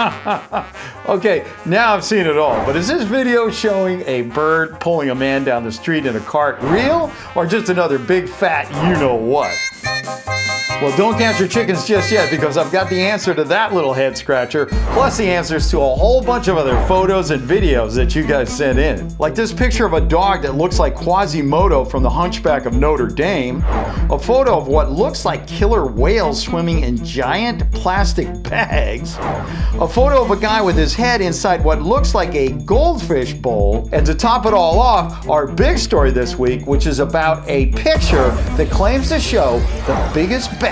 Okay, now I've seen it all, but is this video showing a bird pulling a man down the street in a cart real, or just another big fat you-know-what? Well, don't count your chickens just yet, because I've got the answer to that little head scratcher, plus the answers to a whole bunch of other photos and videos that you guys sent in. Like this picture of a dog that looks like Quasimodo from The Hunchback of Notre Dame, a photo of what looks like killer whales swimming in giant plastic bags, a photo of a guy with his head inside what looks like a goldfish bowl, and to top it all off, our big story this week, which is about a picture that claims to show the biggest bat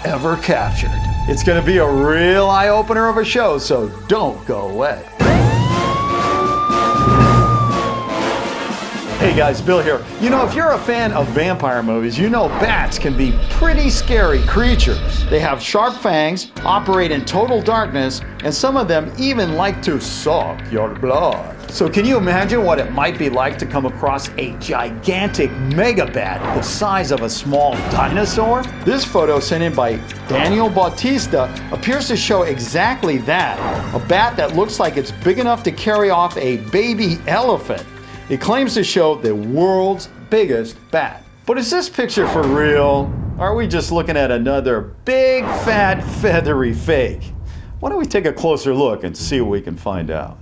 ever captured. It's going to be a real eye-opener of a show, so don't go away. Hey guys, Bill here. You know, if you're a fan of vampire movies, you know bats can be pretty scary creatures. They have sharp fangs, operate in total darkness, and some of them even like to suck your blood. So can you imagine what it might be like to come across a gigantic mega bat the size of a small dinosaur? This photo sent in by Daniel Bautista appears to show exactly that. A bat that looks like it's big enough to carry off a baby elephant. It claims to show the world's biggest bat. But is this picture for real? Or are we just looking at another big, fat, feathery fake? Why don't we take a closer look and see what we can find out?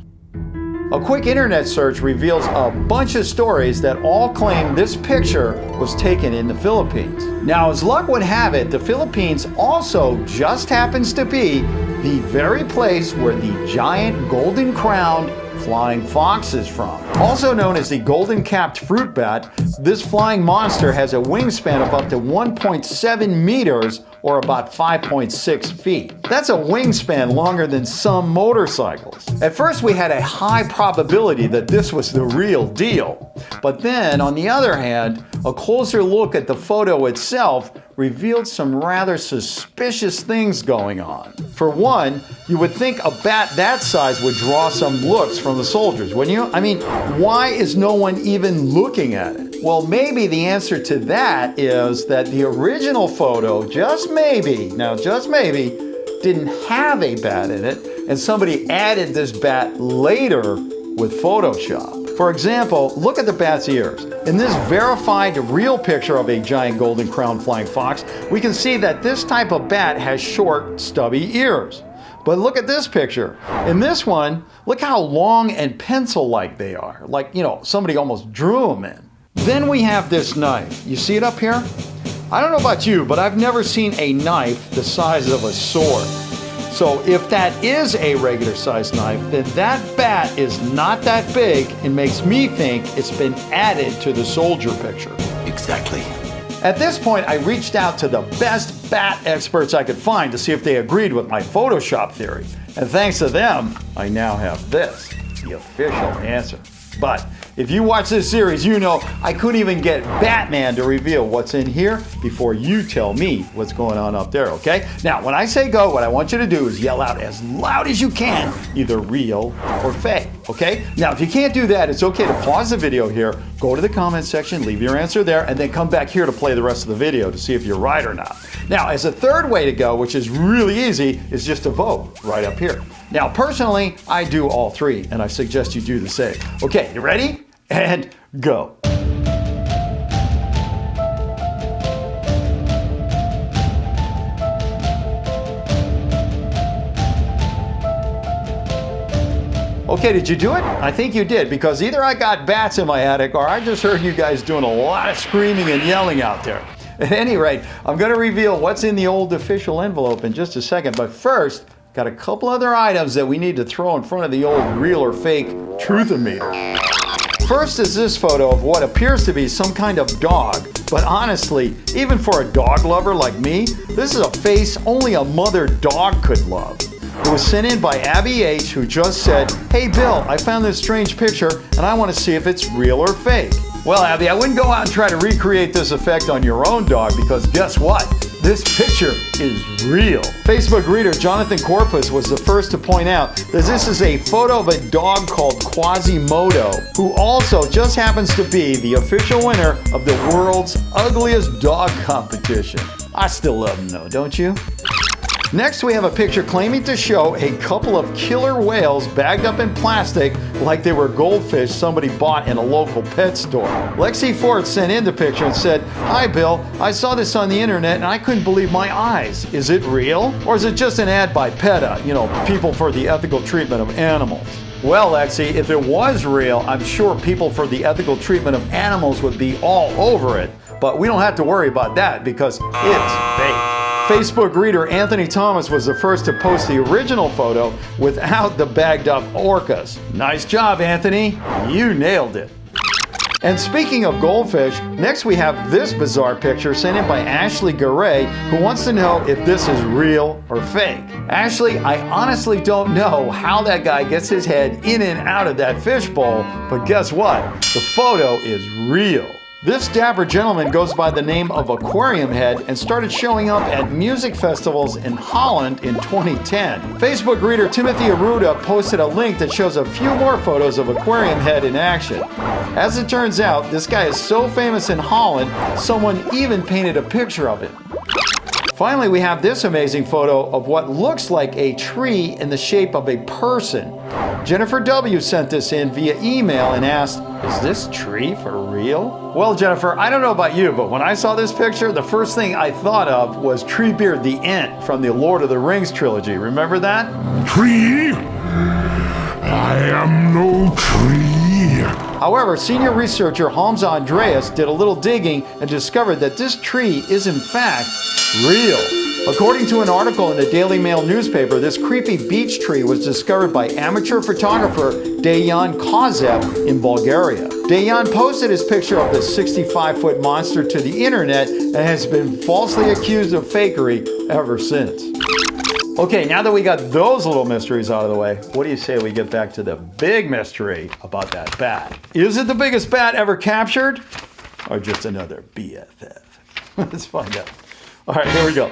A quick internet search reveals a bunch of stories that all claim this picture was taken in the Philippines. Now, as luck would have it, the Philippines also just happens to be the very place where the giant golden-crowned flying fox is from. Also known as the golden-capped fruit bat, this flying monster has a wingspan of up to 1.7 meters or about 5.6 feet. That's a wingspan longer than some motorcycles. At first we had a high probability that this was the real deal. But then, on the other hand, a closer look at the photo itself revealed some rather suspicious things going on. For one, you would think a bat that size would draw some looks from the soldiers, wouldn't you? I mean, why is no one even looking at it? Well, maybe the answer to that is that the original photo, just maybe, didn't have a bat in it, and somebody added this bat later with Photoshop. For example, look at the bat's ears. In this verified real picture of a giant golden-crowned flying fox, we can see that this type of bat has short, stubby ears. But look at this picture. In this one, look how long and pencil-like they are. Like, somebody almost drew them in. Then we have this knife. You see it up here? I don't know about you, but I've never seen a knife the size of a sword. So if that is a regular sized knife, then that bat is not that big and makes me think it's been added to the soldier picture. Exactly. At this point, I reached out to the best bat experts I could find to see if they agreed with my Photoshop theory. And thanks to them, I now have this, the official answer. But if you watch this series, you know I couldn't even get Batman to reveal what's in here before you tell me what's going on up there, okay? Now, when I say go, what I want you to do is yell out as loud as you can, either real or fake, okay? Now, if you can't do that, it's okay to pause the video here, go to the comment section, leave your answer there, and then come back here to play the rest of the video to see if you're right or not. Now, as a third way to go, which is really easy, is just to vote right up here. Now, personally, I do all three, and I suggest you do the same. Okay, you ready? And go. Okay, did you do it? I think you did, because either I got bats in my attic or I just heard you guys doing a lot of screaming and yelling out there. At any rate, I'm going to reveal what's in the old official envelope in just a second, but first, got a couple other items that we need to throw in front of the old real or fake truth-o-meter. First is this photo of what appears to be some kind of dog, but honestly, even for a dog lover like me, this is a face only a mother dog could love. It was sent in by Abby H, who just said, "Hey Bill, I found this strange picture and I want to see if it's real or fake." Well, Abby, I wouldn't go out and try to recreate this effect on your own dog, because guess what? This picture is real. Facebook reader Jonathan Corpus was the first to point out that this is a photo of a dog called Quasimodo, who also just happens to be the official winner of the world's ugliest dog competition. I still love him though, don't you? Next, we have a picture claiming to show a couple of killer whales bagged up in plastic like they were goldfish somebody bought in a local pet store. Lexi Ford sent in the picture and said, "Hi Bill, I saw this on the internet and I couldn't believe my eyes. Is it real? Or is it just an ad by PETA, people for the ethical treatment of animals?" Well, Lexi, if it was real, I'm sure people for the ethical treatment of animals would be all over it. But we don't have to worry about that because it's fake. Facebook reader Anthony Thomas was the first to post the original photo without the bagged up orcas. Nice job, Anthony. You nailed it. And speaking of goldfish, next we have this bizarre picture sent in by Ashley Garay, who wants to know if this is real or fake. Ashley, I honestly don't know how that guy gets his head in and out of that fishbowl, but guess what? The photo is real. This dapper gentleman goes by the name of Aquarium Head and started showing up at music festivals in Holland in 2010. Facebook reader Timothy Aruda posted a link that shows a few more photos of Aquarium Head in action. As it turns out, this guy is so famous in Holland, someone even painted a picture of him. Finally, we have this amazing photo of what looks like a tree in the shape of a person. Jennifer W. sent this in via email and asked, "Is this tree for real?" Well, Jennifer, I don't know about you, but when I saw this picture, the first thing I thought of was Treebeard the Ent from the Lord of the Rings trilogy. Remember that? Tree? I am no tree. However, senior researcher Holmes Andreas did a little digging and discovered that this tree is in fact real. According to an article in the Daily Mail newspaper, this creepy beech tree was discovered by amateur photographer Dejan Kozev in Bulgaria. Dejan posted his picture of the 65-foot monster to the internet and has been falsely accused of fakery ever since. Okay, now that we got those little mysteries out of the way, what do you say we get back to the big mystery about that bat? Is it the biggest bat ever captured? Or just another BFF? Let's find out. All right, here we go.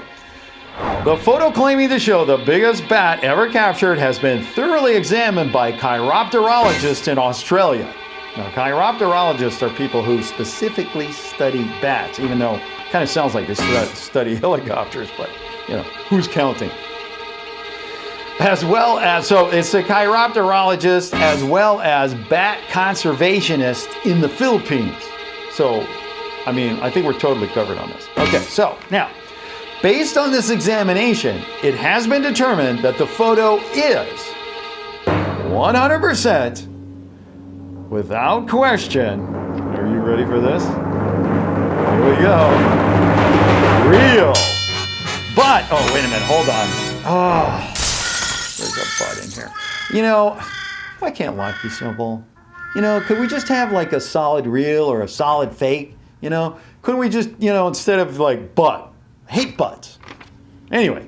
The photo claiming to show the biggest bat ever captured has been thoroughly examined by chiropterologists in Australia. Now, chiropterologists are people who specifically study bats, even though it kind of sounds like they study helicopters, but, who's counting? So it's a chiropterologist as well as bat conservationist in the Philippines. So, I think we're totally covered on this. Okay, so now, based on this examination, it has been determined that the photo is 100%, without question. Are you ready for this? Here we go. Real. But, oh, wait a minute, hold on. Oh, there's a butt in here. Why can't life be simple? Could we just have like a solid real or a solid fake? Couldn't we just, instead of like butt? Hate butts. Anyway,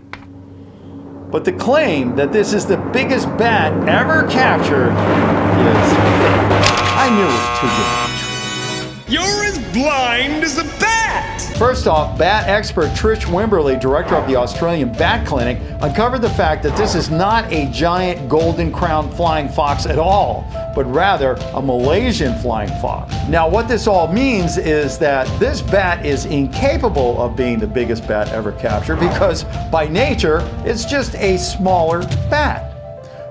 but the claim that this is the biggest bat ever captured is fake. I knew it was too good to be true. You're as blind as a bat! First off, bat expert Trish Wimberly, director of the Australian Bat Clinic, uncovered the fact that this is not a giant golden-crowned flying fox at all, but rather a Malaysian flying fox. Now, what this all means is that this bat is incapable of being the biggest bat ever captured because, by nature, it's just a smaller bat.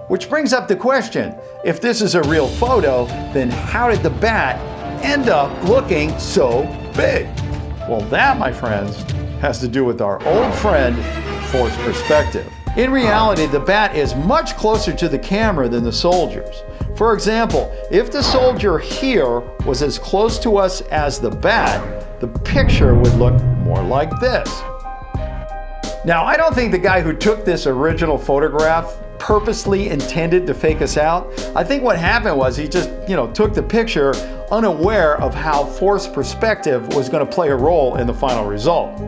Which brings up the question, if this is a real photo, then how did the bat end up looking so big? Well, that, my friends, has to do with our old friend, forced perspective. In reality, the bat is much closer to the camera than the soldiers. For example, if the soldier here was as close to us as the bat, the picture would look more like this. Now, I don't think the guy who took this original photograph purposely intended to fake us out. I think what happened was he just, took the picture unaware of how forced perspective was going to play a role in the final result.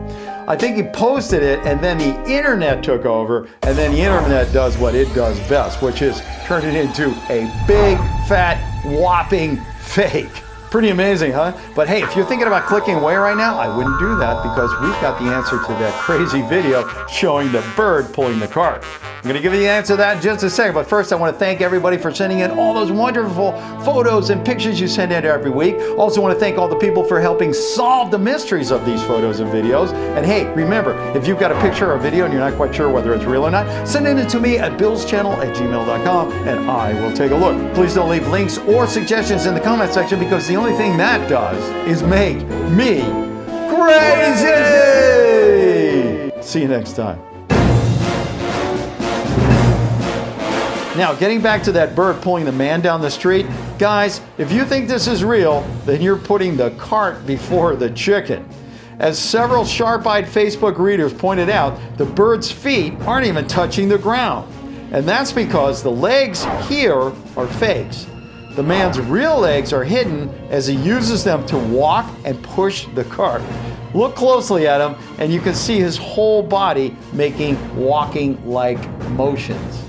I think he posted it and then the internet took over, and then the internet does what it does best, which is turn it into a big, fat, whopping fake. Pretty amazing, huh? But hey, if you're thinking about clicking away right now, I wouldn't do that because we've got the answer to that crazy video showing the bird pulling the cart. I'm going to give you the answer to that in just a second, but first I want to thank everybody for sending in all those wonderful photos and pictures you send in every week. Also want to thank all the people for helping solve the mysteries of these photos and videos. And hey, remember, if you've got a picture or a video and you're not quite sure whether it's real or not, send it to me at billschannel@gmail.com and I will take a look. Please don't leave links or suggestions in the comment section because the only thing that does is make me crazy! See you next time. Now, getting back to that bird pulling the man down the street, guys, if you think this is real, then you're putting the cart before the chicken. As several sharp-eyed Facebook readers pointed out, the bird's feet aren't even touching the ground. And that's because the legs here are fakes. The man's real legs are hidden as he uses them to walk and push the cart. Look closely at him and you can see his whole body making walking-like motions.